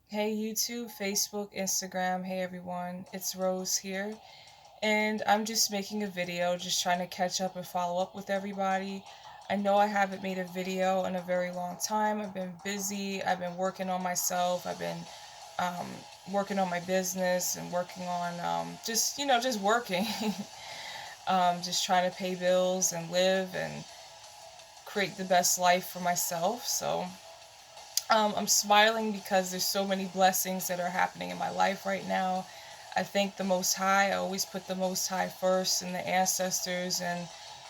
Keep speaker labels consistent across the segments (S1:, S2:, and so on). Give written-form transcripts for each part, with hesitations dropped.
S1: Hey YouTube, Facebook, Instagram, hey everyone, it's Rose here, and I'm just making a video, just trying to catch up and follow up with everybody. I know I haven't made a video in a very long time. I've been busy, I've been working on myself, I've been um, working on my business and working on just working, just trying to pay bills and live and create the best life for myself. I'm smiling because there's so many blessings that are happening in my life right now. I thank the Most High. I always put the Most High first, and the ancestors and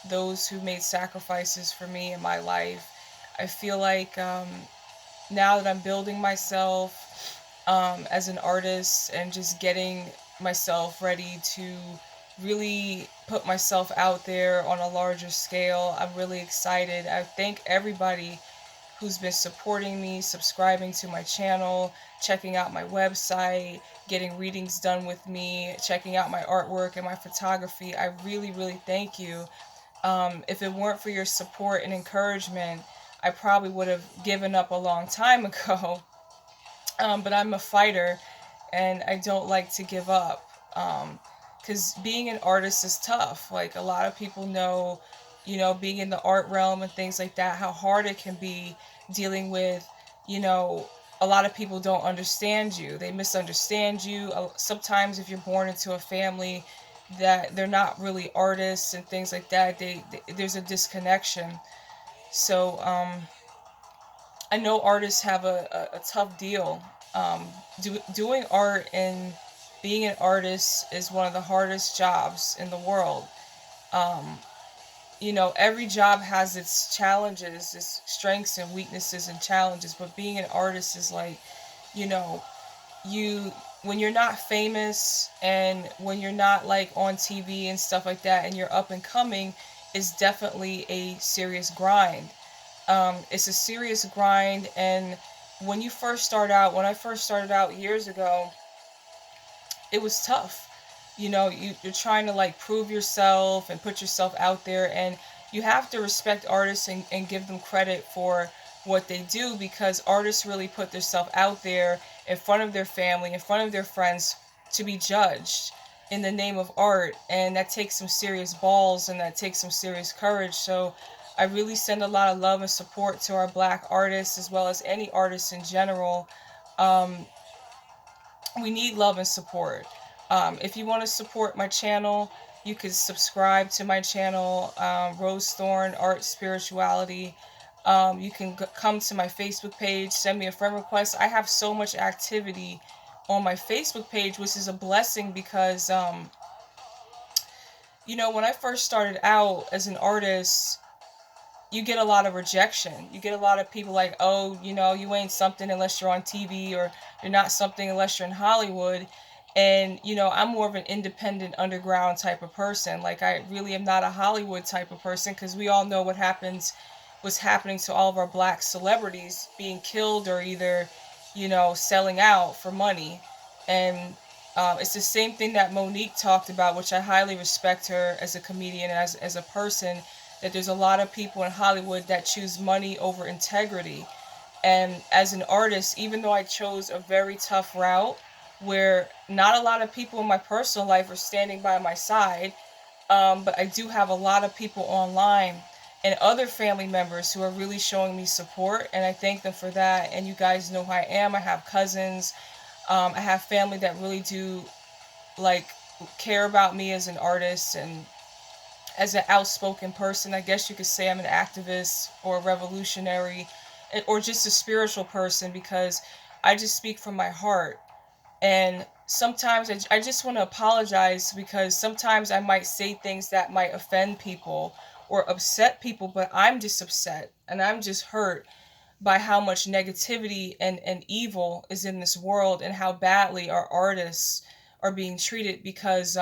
S1: those who made sacrifices for me in my life. I feel like now that I'm building myself as an artist and just getting myself ready to really put myself out there on a larger scale, I'm really excited. I thank everybody who's been supporting me, subscribing to my channel, checking out my website, getting readings done with me, checking out my artwork and my photography. I really, really thank you. If it weren't for your support and encouragement, I probably would have given up a long time ago. But I'm a fighter and I don't like to give up. Because being an artist is tough. Like a lot of people know, being in the art realm and things like that, how hard it can be dealing with, you know, a lot of people don't understand you. They misunderstand you. Sometimes if you're born into a family that they're not really artists and things like that, there's a disconnection. So I know artists have a tough deal. Doing art and being an artist is one of the hardest jobs in the world. Um, every job has its challenges, its strengths and weaknesses and challenges, but being an artist is like, you know, you when you're not famous and when you're not like on TV and stuff like that and you're up and coming, is definitely a serious grind. It's a serious grind, and when I first started out years ago, it was tough. You're trying to like prove yourself and put yourself out there, and you have to respect artists and give them credit for what they do, because artists really put themselves out there in front of their family, in front of their friends, to be judged in the name of art, and that takes some serious balls and that takes some serious courage. So I really send a lot of love and support to our black artists as well as any artists in general. um, we need love and support. If you want to support my channel, you can subscribe to my channel, Rose Thorn Art Spirituality. You can come to my Facebook page, send me a friend request. I have so much activity on my Facebook page, which is a blessing because, when I first started out as an artist, you get a lot of rejection. You get a lot of people like, oh, you ain't something unless you're on TV, or you're not something unless you're in Hollywood. And, I'm more of an independent underground type of person. Like, I really am not a Hollywood type of person, because we all know what's happening to all of our black celebrities being killed or either, selling out for money. And it's the same thing that Monique talked about, which I highly respect her as a comedian and as a person, that there's a lot of people in Hollywood that choose money over integrity. And as an artist, even though I chose a very tough route where not a lot of people in my personal life are standing by my side, but I do have a lot of people online and other family members who are really showing me support, and I thank them for that. And you guys know who I am. I have cousins. I have family that really do like care about me as an artist and as an outspoken person. I guess you could say I'm an activist or a revolutionary, or just a spiritual person, because I just speak from my heart. And sometimes I just want to apologize, because sometimes I might say things that might offend people or upset people, but I'm just upset and I'm just hurt by how much negativity and evil is in this world, and how badly our artists are being treated. Because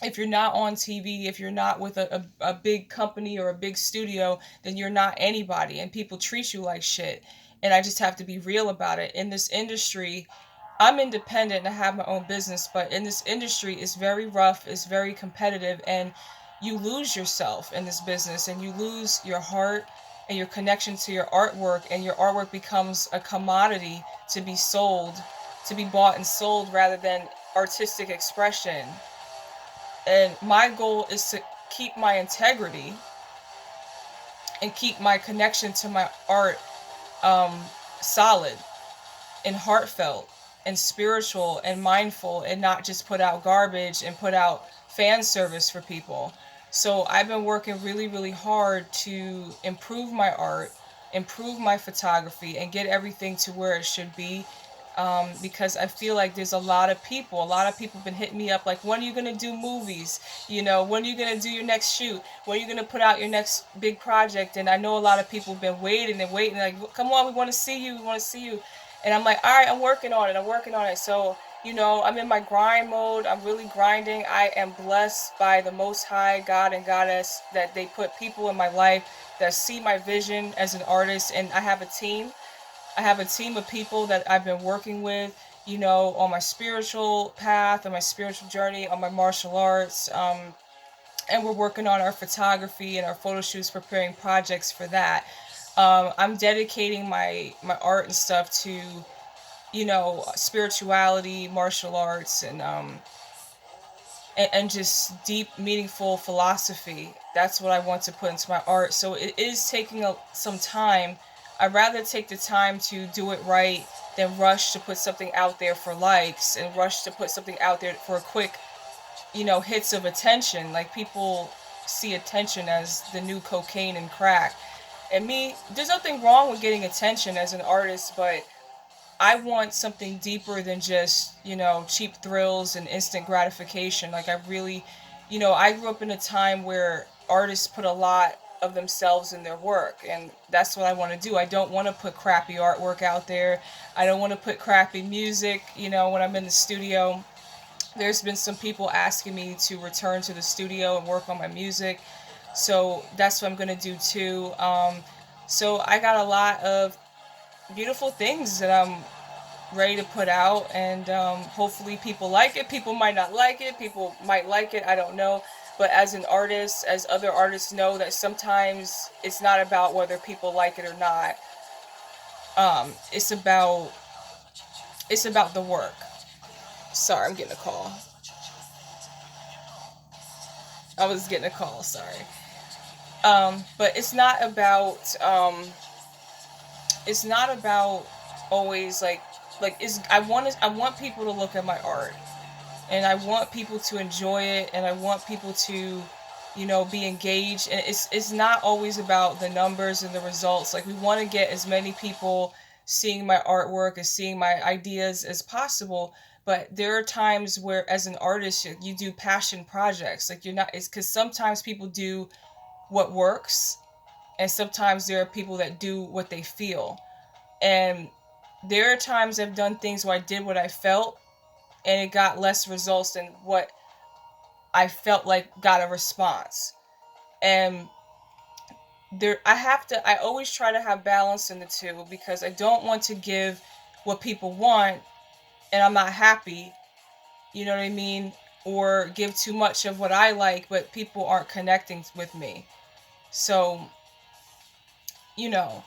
S1: if you're not on TV, if you're not with a big company or a big studio, then you're not anybody, and people treat you like shit. And I just have to be real about it. In this industry, I'm independent and I have my own business, but in this industry, it's very rough, it's very competitive, and you lose yourself in this business and you lose your heart and your connection to your artwork, and your artwork becomes a commodity to be sold, to be bought and sold rather than artistic expression. And my goal is to keep my integrity and keep my connection to my art um, solid and heartfelt and spiritual and mindful, and not just put out garbage and put out fan service for people. So I've been working really, really hard to improve my art, improve my photography, and get everything to where it should be. Because I feel like there's a lot of people have been hitting me up like, when are you going to do movies? When are you going to do your next shoot? When are you going to put out your next big project? And I know a lot of people have been waiting and waiting, like, come on, we want to see you, we want to see you. And I'm like, all right, I'm working on it. I'm working on it. So, I'm in my grind mode. I'm really grinding. I am blessed by the Most High, God and Goddess, that they put people in my life that see my vision as an artist. And I have a team. I have a team of people that I've been working with, on my spiritual path, on my spiritual journey, on my martial arts. And we're working on our photography and our photo shoots, preparing projects for that. I'm dedicating my art and stuff to, spirituality, martial arts, and just deep, meaningful philosophy. That's what I want to put into my art. So it is taking some time. I'd rather take the time to do it right than rush to put something out there for likes and rush to put something out there for a quick, hits of attention. Like, people see attention as the new cocaine and crack. And me, there's nothing wrong with getting attention as an artist, but I want something deeper than just, cheap thrills and instant gratification. Like, I really, I grew up in a time where artists put a lot of themselves in their work, and that's what I want to do. I don't want to put crappy artwork out there. I don't want to put crappy music, when I'm in the studio. There's been some people asking me to return to the studio and work on my music. So that's what I'm going to do too. So I got a lot of beautiful things that I'm ready to put out, and hopefully people like it. People might not like it. People might like it. I don't know. But as an artist, as other artists know, that sometimes it's not about whether people like it or not. It's about the work. Sorry, I'm getting a call. I was getting a call. Sorry. But it's not about always like is I want people to look at my art, and I want people to enjoy it, and I want people to be engaged. And it's not always about the numbers and the results. Like, we want to get as many people seeing my artwork, as seeing my ideas as possible. But there are times where, as an artist, you do passion projects. Like, you're not it's because sometimes people do what works, and sometimes there are people that do what they feel. And there are times I've done things where I did what I felt, and it got less results than what I felt like got a response. And I always try to have balance in the two, because I don't want to give what people want and I'm not happy, you know what I mean? Or give too much of what I like, but people aren't connecting with me. So, you know,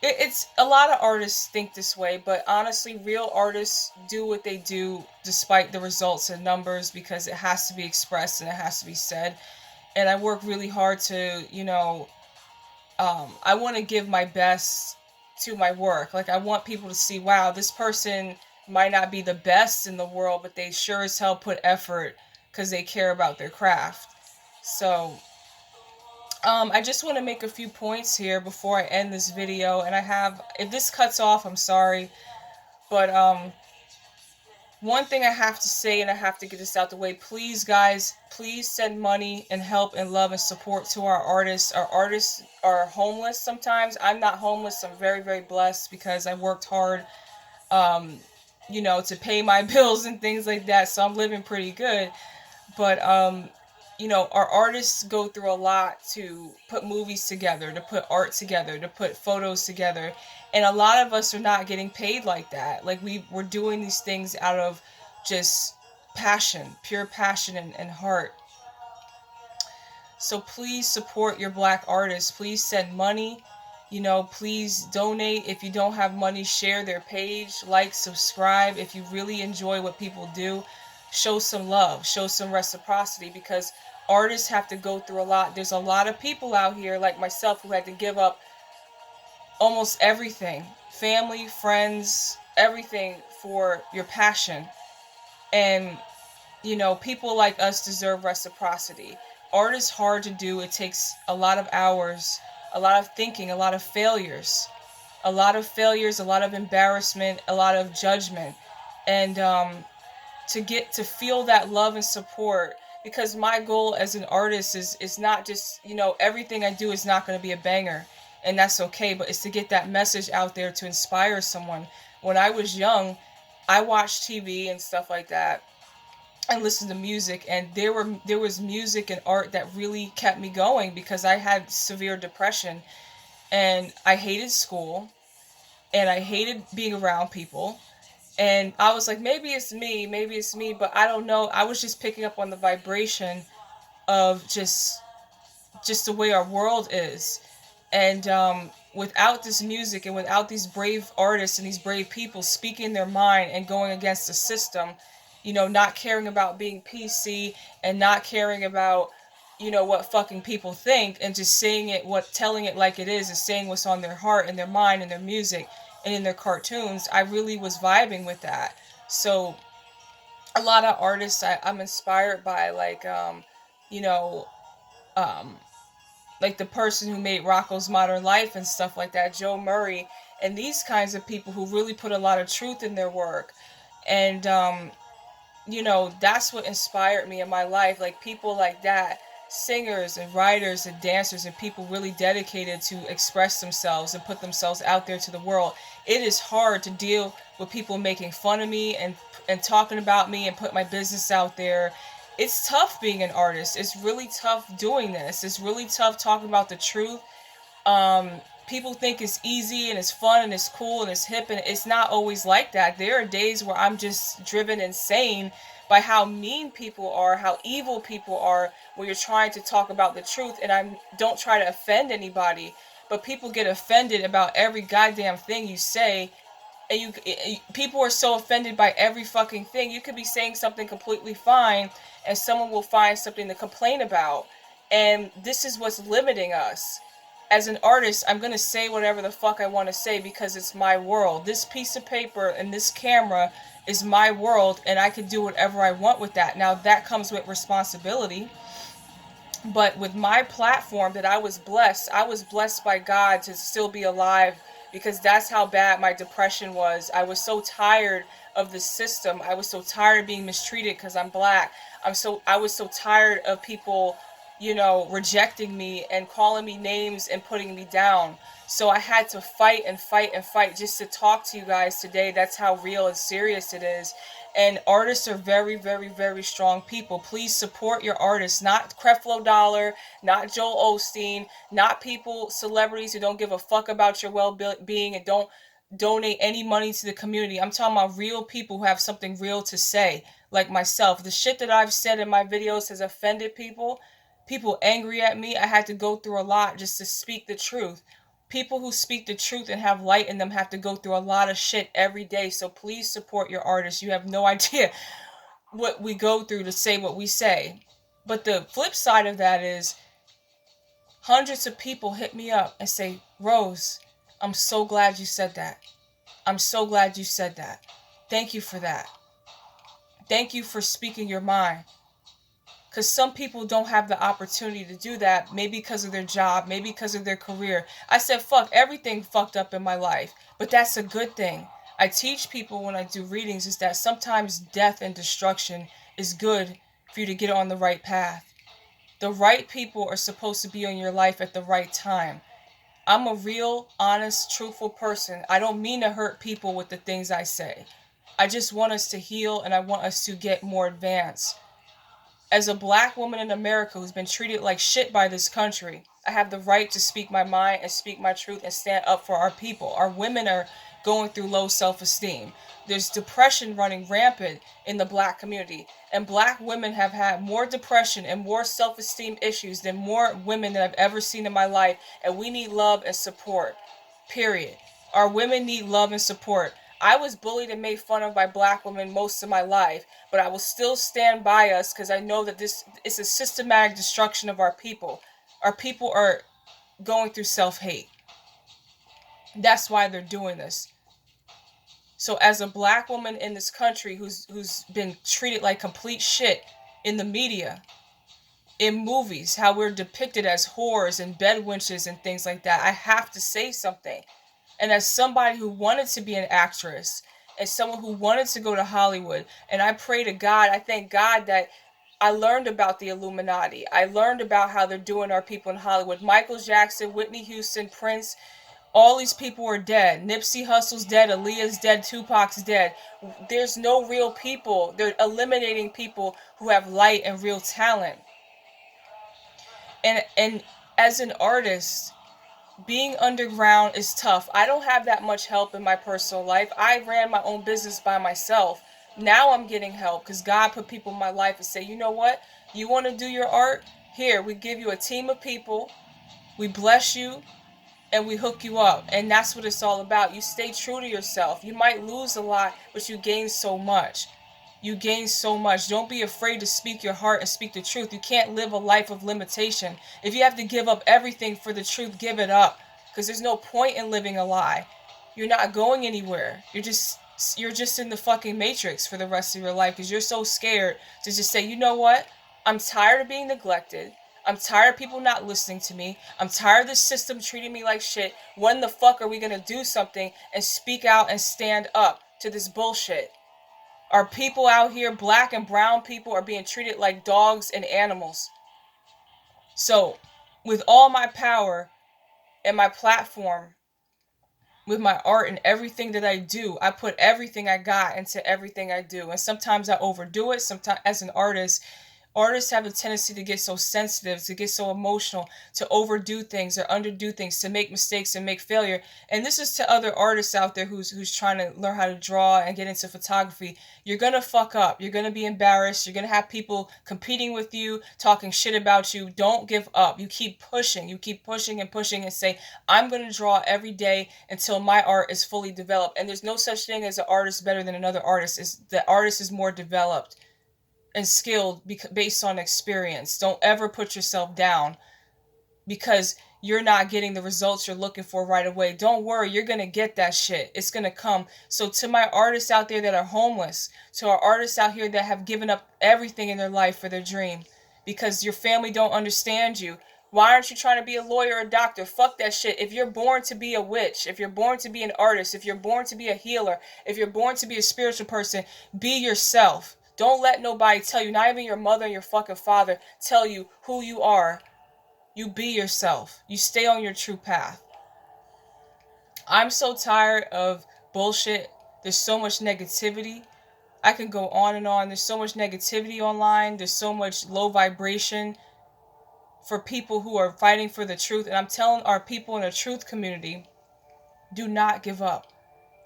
S1: it's a lot of artists think this way, but honestly, real artists do what they do despite the results and numbers, because it has to be expressed and it has to be said. And I work really hard to, I want to give my best to my work. Like, I want people to see, wow, this person might not be the best in the world, but they sure as hell put effort because they care about their craft. So, I just want to make a few points here before I end this video. And if this cuts off, I'm sorry. But, one thing I have to say, and I have to get this out the way, please, guys, please send money and help and love and support to our artists. Our artists are homeless sometimes. I'm not homeless. I'm very, very blessed because I worked hard, um, to pay my bills and things like that. So I'm living pretty good. But, our artists go through a lot to put movies together, to put art together, to put photos together. And a lot of us are not getting paid like that. Like, we're doing these things out of just passion, pure passion and heart. So please support your black artists. Please send money. You know, please donate. If you don't have money, share their page, like, subscribe. If you really enjoy what people do, show some love, show some reciprocity, because artists have to go through a lot. There's a lot of people out here like myself who had to give up almost everything, family, friends, everything for your passion. And, you know, people like us deserve reciprocity. Art is hard to do. It takes a lot of hours, a lot of thinking, a lot of failures, a lot of embarrassment, a lot of judgment. And to get to feel that love and support, because my goal as an artist is not just, you know, everything I do is not going to be a banger, and that's okay, but it's to get that message out there to inspire someone. When I was young, I watched TV and stuff like that and listened to music, and there was music and art that really kept me going, because I had severe depression and I hated school and I hated being around people. And I was like, maybe it's me, but I don't know. I was just picking up on the vibration of just the way our world is. And without this music and without these brave artists and these brave people speaking their mind and going against the system, you know, not caring about being PC and not caring about, you know, what fucking people think, and just saying it, telling it like it is saying what's on their heart and their mind and their music and in their cartoons, I really was vibing with that. So a lot of artists I'm inspired by, like, you know, um, like the person who made Rocco's Modern Life and stuff like that, Joe Murray, and these kinds of people who really put a lot of truth in their work. And you know, that's what inspired me in my life. Like people like that, singers and writers and dancers and people really dedicated to express themselves and put themselves out there to the world. It is hard to deal with people making fun of me and talking about me and put my business out there. It's tough being an artist. It's really tough doing this. It's really tough talking about the truth. um People think it's easy and it's fun and it's cool and it's hip, and it's not always like that. There are days where I'm just driven insane by how mean people are, how evil people are, when you're trying to talk about the truth. And I don't try to offend anybody, but people get offended about every goddamn thing you say. And people are so offended by every fucking thing. You could be saying something completely fine and someone will find something to complain about. And this is what's limiting us. As an artist, I'm going to say whatever the fuck I want to say because it's my world. This piece of paper and this camera is my world, and I can do whatever I want with that. Now, that comes with responsibility. But with my platform that I was blessed by God to still be alive, because that's how bad my depression was. I was so tired of the system. I was so tired of being mistreated because I'm black. I was so tired of people, you know, rejecting me and calling me names and putting me down. So I had to fight and fight and fight just to talk to you guys today. That's how real and serious it is. And artists are very, very, very strong people. Please support your artists, not Creflo Dollar, not Joel Osteen, not people, celebrities who don't give a fuck about your well-being and don't donate any money to the community. I'm talking about real people who have something real to say, like myself. The shit that I've said in my videos has offended people angry at me. I had to go through a lot just to speak the truth. People who speak the truth and have light in them have to go through a lot of shit every day. So please support your artists. You have no idea what we go through to say what we say. But the flip side of that is hundreds of people hit me up and say, Rose, I'm so glad you said that. I'm so glad you said that. Thank you for that. Thank you for speaking your mind. Because some people don't have the opportunity to do that, maybe because of their job, maybe because of their career. I said, fuck, everything fucked up in my life, but that's a good thing. I teach people when I do readings is that sometimes death and destruction is good for you to get on the right path. The right people are supposed to be in your life at the right time. I'm a real, honest, truthful person. I don't mean to hurt people with the things I say. I just want us to heal, and I want us to get more advanced. As a black woman in America who's been treated like shit by this country, I have the right to speak my mind and speak my truth and stand up for our people. Our women are going through low self-esteem. There's depression running rampant in the black community. And black women have had more depression and more self-esteem issues than more women that I've ever seen in my life. And we need love and support. Period. Our women need love and support. I was bullied and made fun of by black women most of my life, but I will still stand by us because I know that this is a systematic destruction of our people. Our people are going through self-hate. That's why they're doing this. So as a black woman in this country who's been treated like complete shit in the media, in movies, how we're depicted as whores and bed wenches and things like that, I have to say something. And as somebody who wanted to be an actress, as someone who wanted to go to Hollywood, and I pray to God, I thank God that I learned about the Illuminati. I learned about how they're doing our people in Hollywood. Michael Jackson, Whitney Houston, Prince, all these people are dead. Nipsey Hussle's dead, Aaliyah's dead, Tupac's dead. There's no real people. They're eliminating people who have light and real talent. And as an artist, being underground is tough. I don't have that much help in my personal life. I ran my own business by myself. Now I'm getting help because God put people in my life and say, you know what? You want to do your art? Here, we give you a team of people. We bless you and we hook you up. And that's what it's all about. You stay true to yourself. You might lose a lot, but you gain so much. You gain so much. Don't be afraid to speak your heart and speak the truth. You can't live a life of limitation. If you have to give up everything for the truth, give it up. Because there's no point in living a lie. You're not going anywhere. You're just in the fucking matrix for the rest of your life because you're so scared to just say, you know what? I'm tired of being neglected. I'm tired of people not listening to me. I'm tired of the system treating me like shit. When the fuck are we going to do something and speak out and stand up to this bullshit? Our people out here, black and brown people, are being treated like dogs and animals. So, with all my power and my platform, with my art and everything that I do, I put everything I got into everything I do. And sometimes I overdo it. Sometimes, as an artist, artists have a tendency to get so sensitive, to get so emotional, to overdo things or underdo things, to make mistakes and make failure. And this is to other artists out there who's trying to learn how to draw and get into photography. You're gonna fuck up. You're gonna be embarrassed. You're gonna have people competing with you, talking shit about you. Don't give up. You keep pushing. You keep pushing and pushing and say, I'm gonna draw every day until my art is fully developed. And there's no such thing as an artist better than another artist. The artist is more developed and skilled based on experience. Don't ever put yourself down because you're not getting the results you're looking for right away. Don't worry, you're going to get that shit. It's going to come. So to my artists out there that are homeless, to our artists out here that have given up everything in their life for their dream because your family don't understand you, why aren't you trying to be a lawyer or a doctor? Fuck that shit. If you're born to be a witch, if you're born to be an artist, if you're born to be a healer, if you're born to be a spiritual person, be yourself. Don't let nobody tell you, not even your mother and your fucking father, tell you who you are. You be yourself. You stay on your true path. I'm so tired of bullshit. There's so much negativity. I can go on and on. There's so much negativity online. There's so much low vibration for people who are fighting for the truth. And I'm telling our people in the truth community, do not give up.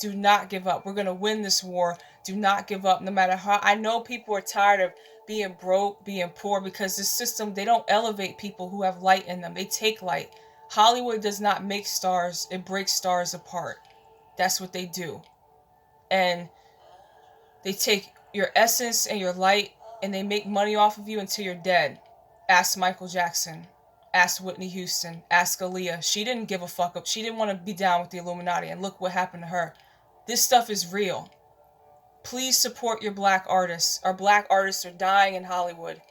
S1: Do not give up. We're going to win this war. Do not give up no matter how. I know people are tired of being broke, being poor, because the system, they don't elevate people who have light in them. They take light. Hollywood does not make stars. It breaks stars apart. That's what they do. And they take your essence and your light and they make money off of you until you're dead. Ask Michael Jackson. Ask Whitney Houston. Ask Aaliyah. She didn't give a fuck up. She didn't want to be down with the Illuminati, and look what happened to her. This stuff is real. Please support your black artists. Our black artists are dying in Hollywood.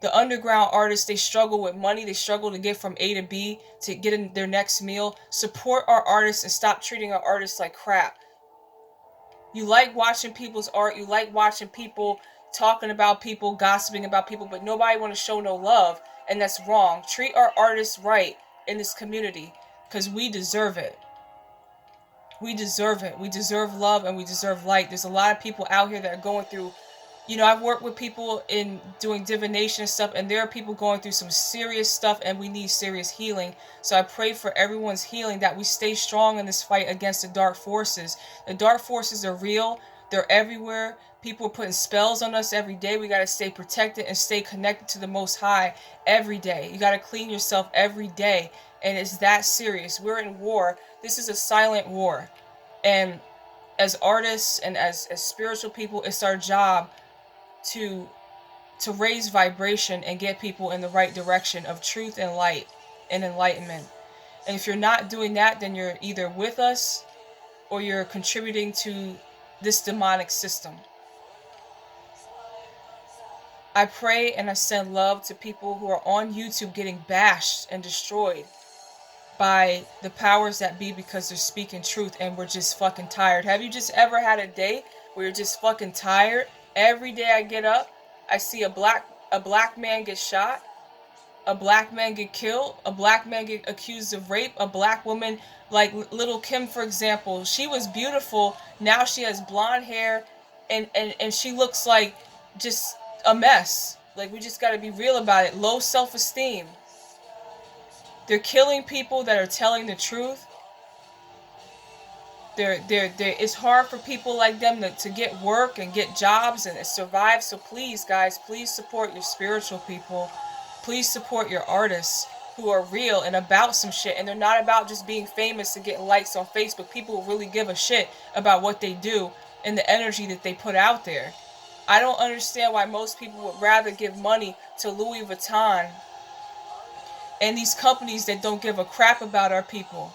S1: The underground artists, they struggle with money. They struggle to get from A to B to get in their next meal. Support our artists and stop treating our artists like crap. You like watching people's art. You like watching people talking about people, gossiping about people, but nobody want to show no love, and that's wrong. Treat our artists right in this community because we deserve it. We deserve it. We deserve love and we deserve light. There's a lot of people out here that are going through, I've worked with people in doing divination and stuff, and there are people going through some serious stuff, and we need serious healing. So I pray for everyone's healing, that we stay strong in this fight against the dark forces. The dark forces are real. They're everywhere. People are putting spells on us every day. We got to stay protected and stay connected to the Most High every day. You got to clean yourself every day. And it's that serious. We're in war. This is a silent war. And as artists and as spiritual people, it's our job to raise vibration and get people in the right direction of truth and light and enlightenment. And if you're not doing that, then you're either with us or you're contributing to this demonic system. I pray and I send love to people who are on YouTube getting bashed and destroyed by the powers that be because they're speaking truth and we're just fucking tired. Have you just ever had a day where you're just fucking tired? Every day I get up, I see a black man get shot, a black man get killed, a black man get accused of rape, a black woman like Little Kim, for example. She was beautiful. Now she has blonde hair and she looks like just a mess. Like, we just got to be real about it. Low self-esteem. They're killing people that are telling the truth. It's hard for people like them to get work and get jobs and survive. So please, guys, please support your spiritual people. Please support your artists who are real and about some shit. And they're not about just being famous and getting likes on Facebook. People who really give a shit about what they do and the energy that they put out there. I don't understand why most people would rather give money to Louis Vuitton and these companies that don't give a crap about our people.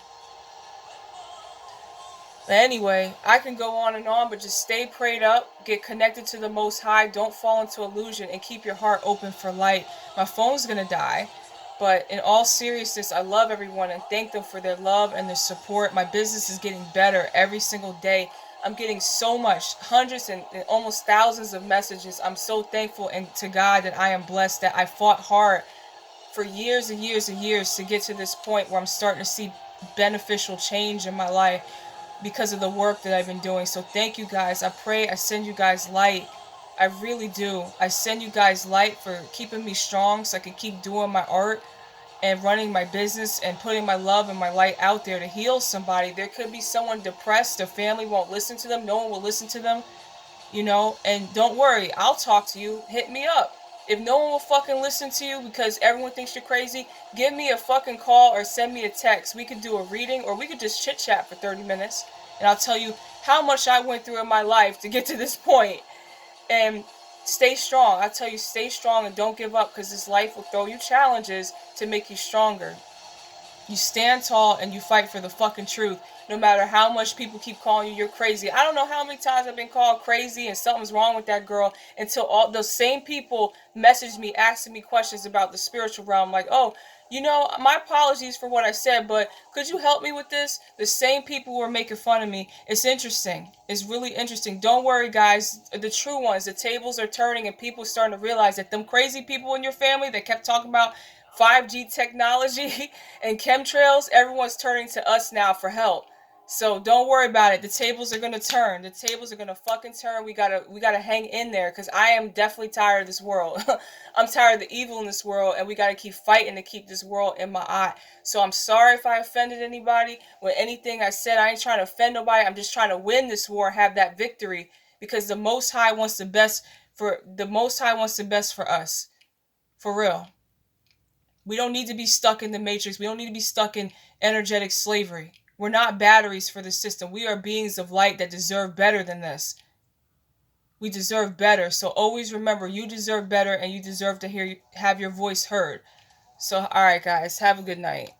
S1: But anyway, I can go on and on, but just stay prayed up, get connected to the Most High, don't fall into illusion, and keep your heart open for light. My phone's gonna die, but in all seriousness, I love everyone and thank them for their love and their support. My business is getting better every single day. I'm getting so much, hundreds and almost thousands of messages. I'm so thankful and to God that I am blessed that I fought hard for years and years and years to get to this point where I'm starting to see beneficial change in my life because of the work that I've been doing. So thank you guys. I pray I send you guys light. I really do. I send you guys light for keeping me strong so I can keep doing my art and running my business and putting my love and my light out there to heal somebody. There could be someone depressed, their family won't listen to them, no one will listen to them, you know, and don't worry, I'll talk to you. Hit me up. If no one will fucking listen to you because everyone thinks you're crazy, give me a fucking call or send me a text. We could do a reading or we could just chit chat for 30 minutes and I'll tell you how much I went through in my life to get to this point. And stay strong. I tell you, stay strong and don't give up because this life will throw you challenges to make you stronger. You stand tall and you fight for the fucking truth. No matter how much people keep calling you, you're crazy. I don't know how many times I've been called crazy and something's wrong with that girl until all those same people message me asking me questions about the spiritual realm. Like, oh, you know, my apologies for what I said, but could you help me with this? The same people were making fun of me. It's interesting. It's really interesting. Don't worry, guys. The true ones, the tables are turning and people are starting to realize that them crazy people in your family that kept talking about 5G technology and chemtrails, everyone's turning to us now for help. So don't worry about it. The tables are gonna turn. The tables are gonna fucking turn. We gotta hang in there because I am definitely tired of this world. I'm tired of the evil in this world, and we gotta keep fighting to keep this world in my eye. So I'm sorry if I offended anybody with anything I said. I ain't trying to offend nobody. I'm just trying to win this war, have that victory, because the Most High wants the best for us. For real. We don't need to be stuck in the matrix. We don't need to be stuck in energetic slavery. We're not batteries for the system. We are beings of light that deserve better than this. We deserve better. So always remember, you deserve better and you deserve to have your voice heard. So, all right, guys, have a good night.